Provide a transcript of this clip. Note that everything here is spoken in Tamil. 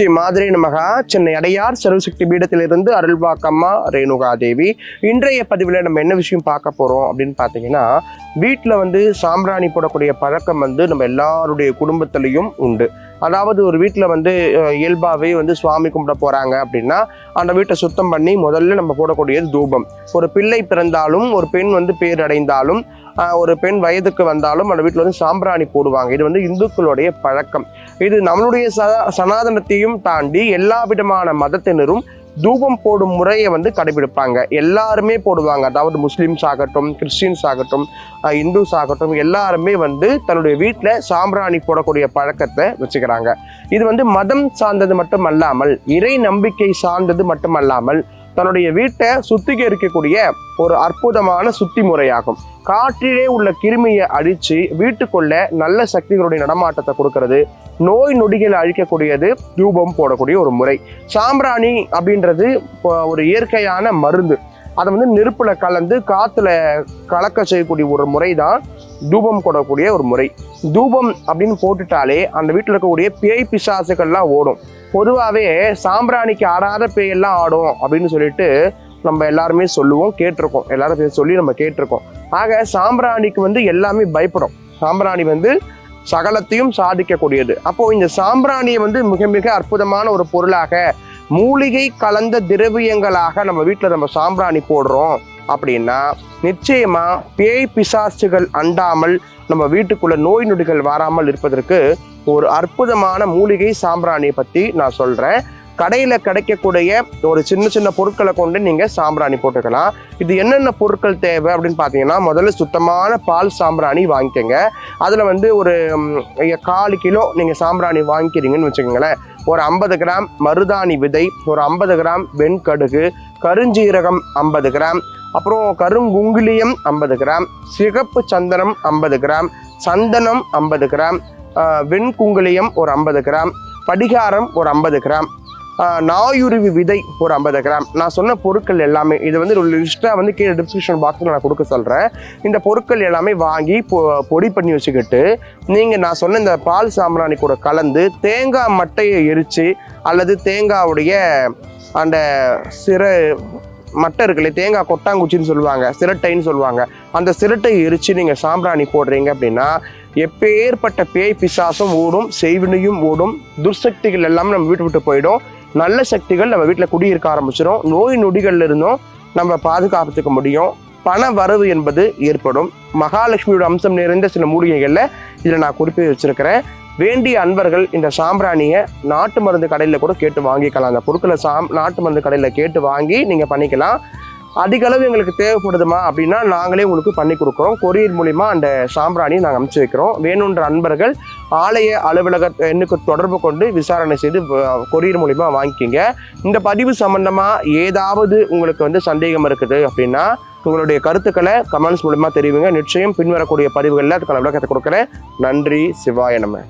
ஸ்ரீ மாதிரி நமகா சென்னை அடையார் சர்வசக்தி பீடத்திலிருந்து அருள்வாக்கம்மா ரேணுகா தேவி. இன்றைய பதிவில் நம்ம என்ன விஷயம் பார்க்க போகிறோம் அப்படின்னு பார்த்தீங்கன்னா, வீட்டில் சாம்பிராணி போடக்கூடிய பழக்கம் நம்ம எல்லாருடைய குடும்பத்திலையும் உண்டு. அதாவது ஒரு வீட்டில் இயல்பாகவே சுவாமி கும்பிட போகிறாங்க அப்படின்னா அந்த வீட்டை சுத்தம் பண்ணி முதல்ல நம்ம போடக்கூடியது தூபம். ஒரு பிள்ளை பிறந்தாலும், ஒரு பெண் பேர் அடைந்தாலும், ஒரு பெண் வயதுக்கு வந்தாலும் அந்த வீட்டில் சாம்பிராணி போடுவாங்க. இது இந்துக்களுடைய பழக்கம். இது நம்மளுடைய சனாதனத்தையும் தாண்டி எல்லா விதமான மதத்தினரும் தூபம் போடும் முறையை கடைபிடிப்பாங்க. எல்லாருமே போடுவாங்க. அதாவது முஸ்லிம்ஸ் ஆகட்டும், கிறிஸ்டின்ஸ் ஆகட்டும், இந்துஸ் ஆகட்டும், எல்லாருமே தன்னுடைய வீட்டில் சாம்பிராணி போடக்கூடிய பழக்கத்தை வச்சுக்கிறாங்க. இது மதம் சார்ந்தது மட்டும் அல்லாமல், இறை நம்பிக்கை சார்ந்தது மட்டும் அல்லாமல், தன்னுடைய வீட்டை சுத்திகரிக்கக்கூடிய ஒரு அற்புதமான சுத்தி முறையாகும். காற்றிலே உள்ள கிருமியை அழிச்சு வீட்டுக்குள்ள நல்ல சக்திகளுடைய நடமாட்டத்தை கொடுக்கறது, நோய் நொடிகளை அழிக்கக்கூடியது தூபம் போடக்கூடிய ஒரு முறை. சாம்பிராணி அப்படின்றது ஒரு இயற்கையான மருந்து. அதை நெருப்புல கலந்து காத்துல கலக்க செய்யக்கூடிய ஒரு முறை தான் தூபம் போடக்கூடிய ஒரு முறை. தூபம் அப்படின்னு போட்டுட்டாலே அந்த வீட்டில் இருக்கக்கூடிய பேய் பிசாசுகள்லாம் ஓடும். பொதுவாகவே சாம்பிராணிக்கு ஆடாத பேயெல்லாம் ஆடும் அப்படின்னு சொல்லிட்டு நம்ம எல்லாருமே சொல்லுவோம், கேட்டிருக்கோம். எல்லாரும் சொல்லி நம்ம கேட்டிருக்கோம். ஆக சாம்பிராணிக்கு எல்லாமே பயப்படும். சாம்பிராணி சகலத்தையும் சாதிக்கக்கூடியது. அப்போ இந்த சாம்பிராணியை மிக மிக அற்புதமான ஒரு பொருளாக, மூலிகை கலந்த திரவியங்களாக நம்ம வீட்டில் நம்ம சாம்பிராணி போடுறோம் அப்படின்னா நிச்சயமா பேய் பிசாசுகள் அண்டாமல், நம்ம வீட்டுக்குள்ள நோய் நொடிகள் வராமல் இருப்பதற்கு ஒரு அற்புதமான மூலிகை சாம்பிராணியை பற்றி நான் சொல்கிறேன். கடையில் கிடைக்கக்கூடிய ஒரு சின்ன சின்ன பொருட்களை கொண்டு நீங்கள் சாம்பிராணி போட்டுக்கலாம். இது என்னென்ன பொருட்கள் தேவை அப்படின்னு பார்த்தீங்கன்னா, முதல்ல சுத்தமான பால் சாம்பிராணி வாங்கிக்கோங்க. அதில் ஒரு 1/4 கிலோ நீங்கள் சாம்பிராணி வாங்கிக்கிறீங்கன்னு வச்சுக்கோங்களேன். ஒரு 50 கிராம் மருதாணி விதை, ஒரு 50 கிராம் வெண்கடுகு, கருஞ்சீரகம் 50 கிராம், அப்புறம் கருங்குங்கிலியம் 50 கிராம், சிகப்பு சந்தனம் 50 கிராம், சந்தனம் 50 கிராம், வெண்குங்கிலியம் ஒரு 50 கிராம், படிகாரம் ஒரு 50 கிராம், நாயுருவி விதை ஒரு 50 கிராம். நான் சொன்ன பொருட்கள் எல்லாமே இது ஒரு லிஸ்ட்டாக கீழே டிஸ்கிரிப்ஷன் பாக்ஸில் நான் கொடுக்க சொல்கிறேன். இந்த பொருட்கள் எல்லாமே வாங்கி பொடி பண்ணி வச்சுக்கிட்டு நீங்கள் நான் சொன்ன இந்த பால் சாம்பிராணி கூட கலந்து தேங்காய் மட்டையை எரித்து, அல்லது தேங்காவுடைய அந்த மட்டை இருக்குல்ல, தேங்காய் கொட்டாங்குச்சின்னு சொல்லுவாங்க, சிரட்டைன்னு சொல்லுவாங்க, அந்த சிரட்டை எரித்து நீங்கள் சாம்பிராணி போடுறீங்க அப்படின்னா எப்பேற்பட்ட பேய் பிசாசும் ஓடும், செய்வினையும் ஓடும், துர்சக்திகள் எல்லாமே நம்ம வீட்டு விட்டு போயிடும். நல்ல சக்திகள் நம்ம வீட்டில் குடியிருக்க ஆரம்பிச்சிடும். நோய் நொடிகள்ல இருந்தும் நம்ம பாதுகாத்துக்க முடியும். பண வரவு என்பது ஏற்படும். மகாலட்சுமியோட அம்சம் நிறைந்த சில மூலிகைகளில் இதில் நான் குறிப்பிட்டு வச்சிருக்கிறேன். வேண்டிய அன்பர்கள் இந்த சாம்பிராணியை நாட்டு மருந்து கடையில் கூட கேட்டு வாங்கிக்கலாம். அந்த பொருட்களை நாட்டு மருந்து கடையில் கேட்டு வாங்கி நீங்கள் பண்ணிக்கலாம். அதிக அளவு எங்களுக்கு தேவைப்படுதுமா அப்படின்னா நாங்களே உங்களுக்கு பண்ணி கொடுக்குறோம். கொரியர் மூலிமா அந்த சாம்பிராணியை நாங்கள் அனுப்பிச்சி வைக்கிறோம். வேணுன்ற அன்பர்கள் ஆலய அலுவலக எண்ணுக்கு தொடர்பு கொண்டு விசாரணை செய்து கொரியர் மூலிமா வாங்கிக்கிங்க. இந்த பதிவு சம்பந்தமாக ஏதாவது உங்களுக்கு சந்தேகம் இருக்குது அப்படின்னா உங்களுடைய கருத்துக்களை கமெண்ட்ஸ் மூலமா தெரிவிங்க. நிச்சயம் பின்வரக்கூடிய பதிவுகளில் அதுக்கான விளக்கத்தை கொடுக்குறேன். நன்றி. சிவாய நம.